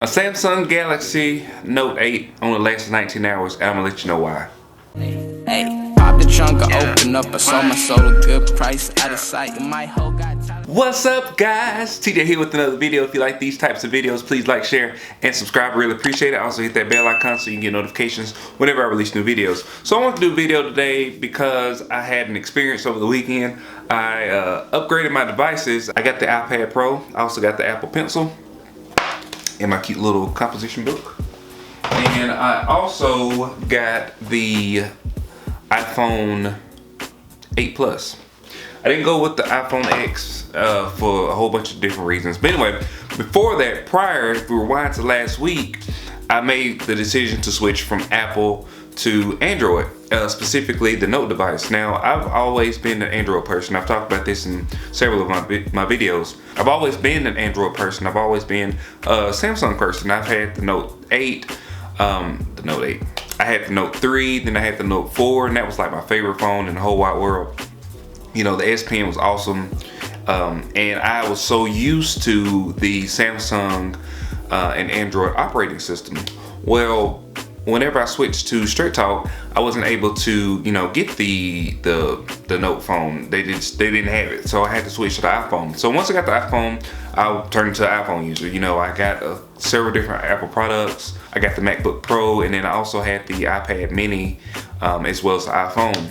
A Samsung Galaxy Note 8 only lasted 19 hours, and I'm gonna let you know why. Hey, pop the trunk, open up, I sold my soul a good price, out of sight, my whole got time. What's up, guys? TJ here with another video. If you like these types of videos, please like, share, and subscribe. I really appreciate it. Also hit that bell icon so you can get notifications whenever I release new videos. So I want to do a video today because I had an experience over the weekend. I upgraded my devices. I got the iPad Pro. I also got the Apple Pencil in my cute little composition book. And I also got the iPhone 8 Plus. I didn't go with the iPhone X for a whole bunch of different reasons. But anyway, before that, prior, if we rewind to last week, I made the decision to switch from Apple to Android, specifically the Note device. Now, I've always been an Android person. I've talked about this in several of my videos. I've always been an Android person. I've always been a Samsung person. I've had the Note 8, I had the Note 3, then I had the Note 4, and that was like my favorite phone in the whole wide world. You know, the S Pen was awesome, and I was so used to the Samsung and Android operating system. Well, whenever I switched to Straight Talk, I wasn't able to, you know, get the Note phone. They didn't have it, so I had to switch to the iPhone. So once I got the iPhone, I turned into an iPhone user. You know, I got several different Apple products. I got the MacBook Pro, and then I also had the iPad Mini, as well as the iPhone.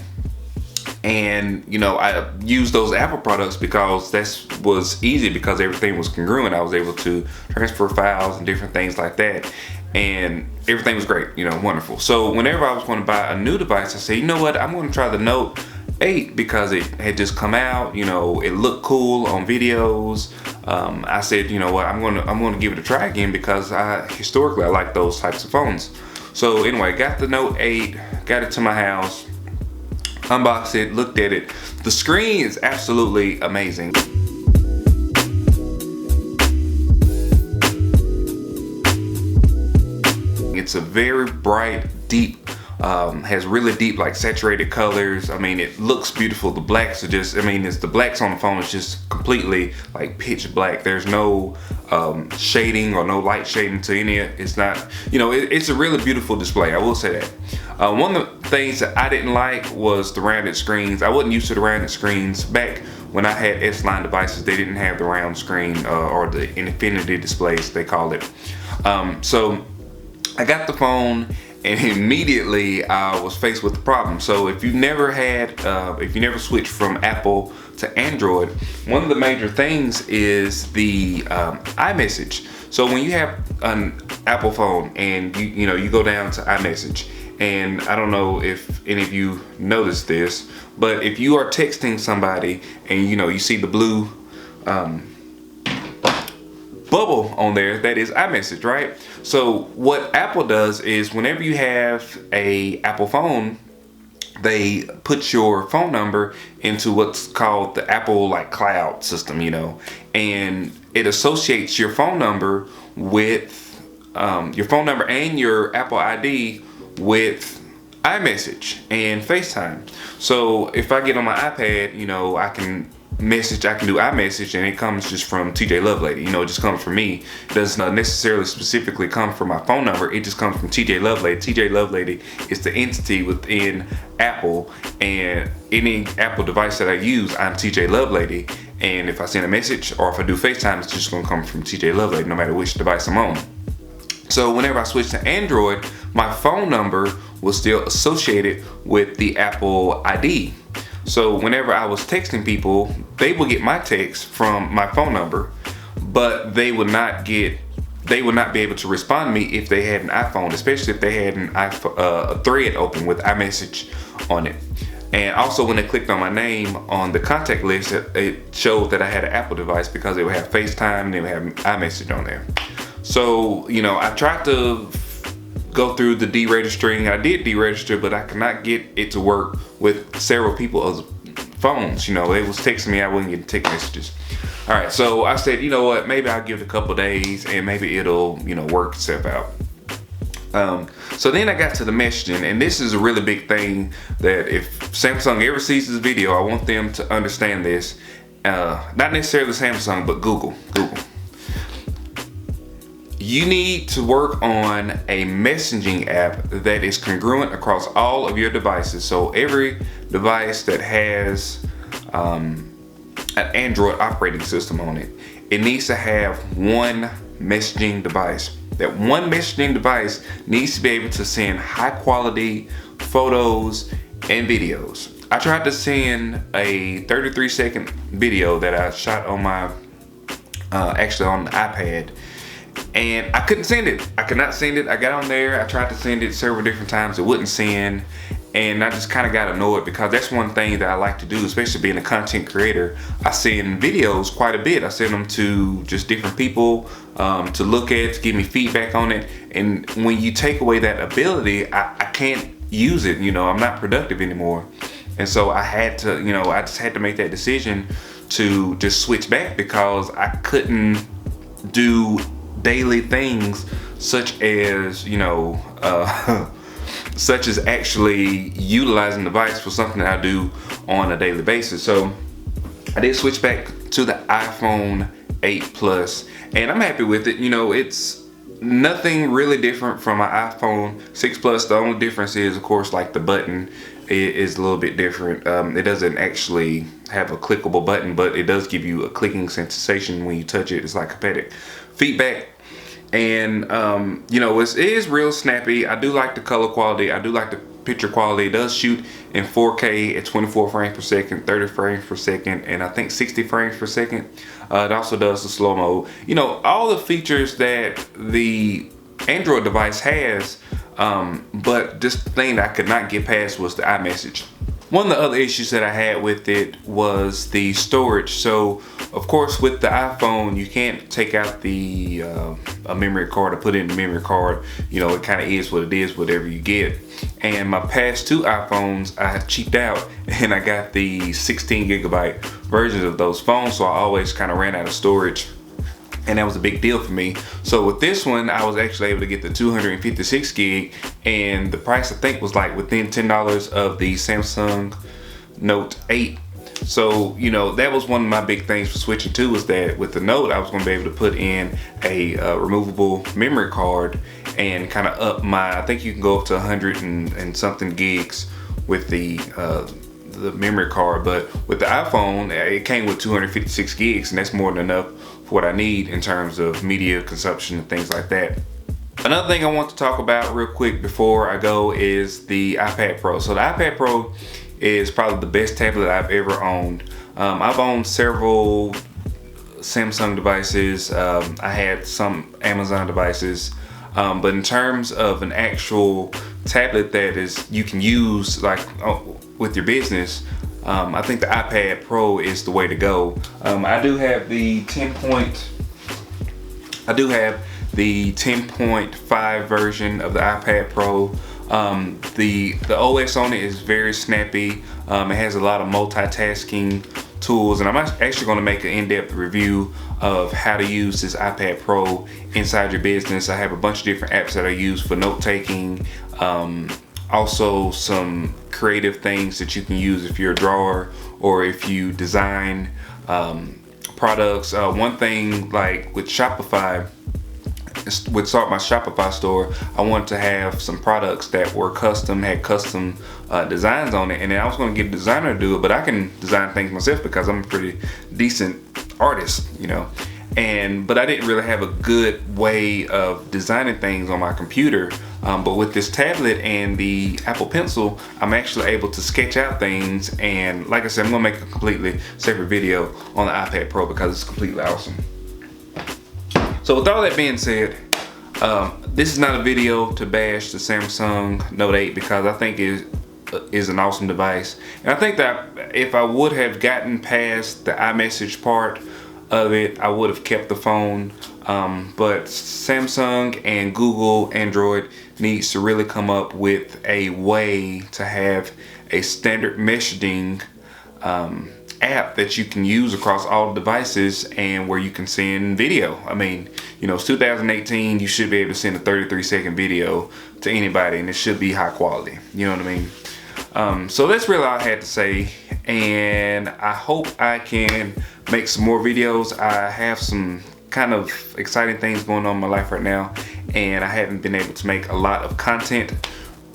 And you know, I used those Apple products because that was easy, because everything was congruent. I was able to transfer files and different things like that, and everything was great, you know, wonderful. So whenever I was going to buy a new device, I said, you know what, I'm going to try the Note 8 because it had just come out. You know, it looked cool on videos. I said, you know what, I'm going to give it a try again because historically I like those types of phones. So anyway, got the Note 8, got it to my house, unboxed it, looked at it. The screen is absolutely amazing. It's a very bright, deep, has really deep, like, saturated colors. I mean, it looks beautiful. The blacks are just, I mean, the blacks on the phone is just completely like pitch black. There's no shading or no light shading to any of it. It's not, you know, it's a really beautiful display, I will say that. One of the things that I didn't like was the rounded screens. I wasn't used to the rounded screens. Back when I had S-line devices, they didn't have the round screen, or the infinity displays, they call it. So I got the phone, and immediately I was faced with the problem. So if you never switched from Apple to Android, one of the major things is the iMessage. So when you have an Apple phone and you go down to iMessage, and I don't know if any of you noticed this, but if you are texting somebody and you see the blue bubble on there, that is iMessage, right? So what Apple does is, whenever you have a Apple phone, they put your phone number into what's called the Apple cloud system, and it associates your phone number with your phone number and your Apple ID with iMessage and FaceTime. So if I get on my iPad, I can do iMessage, and it comes just from TJ Lovelady. It just comes from me. It doesn't necessarily specifically come from my phone number. It just comes from TJ Lovelady. TJ Lovelady is the entity within Apple, and any Apple device that I use, I'm TJ Lovelady. And if I send a message or if I do FaceTime, it's just gonna come from TJ Lovelady, no matter which device I'm on. So whenever I switched to Android, my phone number was still associated with the Apple ID. So whenever I was texting people, they would get my text from my phone number, but they would not be able to respond to me if they had an iPhone, especially if they had a thread open with iMessage on it. And also, when they clicked on my name on the contact list, it showed that I had an Apple device, because it would have FaceTime and it would have iMessage on there. So, I tried to go through the deregistering. I did deregister, but I could not get it to work with several people's phones. It was texting me, I wouldn't get text messages. All right, so I said, you know what, maybe I'll give it a couple days and maybe it'll, work itself out. So then I got to the messaging, and this is a really big thing that if Samsung ever sees this video, I want them to understand this. Not necessarily Samsung, but Google. you need to work on a messaging app that is congruent across all of your devices. So every device that has an Android operating system on it, it needs to have one messaging device. That one messaging device needs to be able to send high quality photos and videos. I tried to send a 33-second video that I shot on my actually on the iPad, and I couldn't send it. I could not send it. I got on there, I tried to send it several different times, it wouldn't send, and I just kind of got annoyed because that's one thing that I like to do, especially being a content creator. I send videos quite a bit. I send them to just different people to look at, to give me feedback on it, and when you take away that ability, I can't use it. You know, I'm not productive anymore. And so I had to, you know, I just had to make that decision to just switch back because I couldn't do daily things such as, you know, such as actually utilizing the device for something that I do on a daily basis. So I did switch back to the iPhone 8 Plus, and I'm happy with it. You know, it's nothing really different from my iPhone 6 Plus. The only difference is, of course, like the button is a little bit different. It doesn't actually have a clickable button, but it does give you a clicking sensation when you touch it. It's like haptic feedback. And you know, it is real snappy. I do like the color quality. I do like the picture quality. It does shoot in 4K at 24 frames per second, 30 frames per second, and I think 60 frames per second. It also does the slow mode. You know, all the features that the Android device has, but just the thing that I could not get past was the iMessage. One of the other issues that I had with it was the storage. So of course with the iPhone, you can't take out the a memory card or put it in the memory card. You know, it kind of is what it is, whatever you get. And my past two iPhones, I cheaped out and I got the 16 gigabyte versions of those phones. So I always kind of ran out of storage, and that was a big deal for me. So with this one, I was actually able to get the 256 gig, and the price I think was like within $10 of the Samsung Note 8. So, you know, that was one of my big things for switching to, was that with the Note, I was gonna be able to put in a removable memory card and kind of up my, I think you can go up to 100 and something gigs with the memory card. But with the iPhone, it came with 256 gigs, and that's more than enough for what I need in terms of media consumption and things like that. Another thing I want to talk about real quick before I go is the iPad Pro. So the iPad Pro is probably the best tablet I've ever owned. I've owned several Samsung devices. I had some Amazon devices. But in terms of an actual tablet that is you can use like with your business, I think the iPad Pro is the way to go. I do have the 10.5 version of the iPad Pro. The OS on it is very snappy. It has a lot of multitasking tools, and I'm actually going to make an in-depth review of how to use this iPad Pro inside your business. I have a bunch of different apps that I use for note-taking. Also some creative things that you can use if you're a drawer or if you design products. One thing, like with Shopify, with my Shopify store, I wanted to have some products that were custom, had custom designs on it, and then I was going to get a designer to do it, but I can design things myself because I'm a pretty decent artist, you know. But I didn't really have a good way of designing things on my computer. But with this tablet and the Apple Pencil, I'm actually able to sketch out things. And like I said, I'm gonna make a completely separate video on the iPad Pro because it's completely awesome. So with all that being said, this is not a video to bash the Samsung Note 8 because I think it is an awesome device. And I think that if I would have gotten past the iMessage part of it, I would have kept the phone. But Samsung and Google Android needs to really come up with a way to have a standard messaging app that you can use across all devices and where you can send video. I mean, you know, it's 2018, you should be able to send a 33-second video to anybody and it should be high quality. You know what I mean? So that's really all I had to say, and I hope I can make some more videos. I have some kind of exciting things going on in my life right now, and I haven't been able to make a lot of content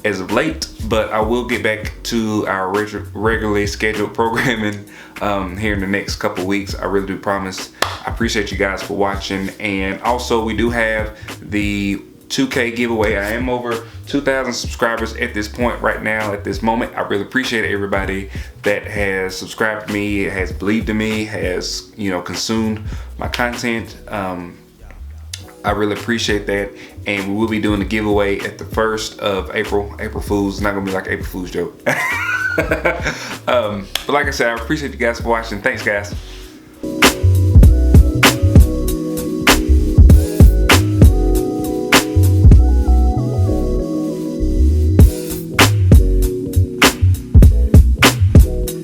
as of late, but I will get back to our regularly scheduled programming here in the next couple weeks. I really do promise. I appreciate you guys for watching, and also we do have the 2K giveaway. I am over 2,000 subscribers at this point right now, at this moment. I really appreciate everybody that has subscribed to me, has believed in me, has, you know, consumed my content. I really appreciate that, and we will be doing the giveaway at the 1st of April. April Fool's. It's not gonna be like April Fool's joke. But like I said, I appreciate you guys for watching. Thanks, guys.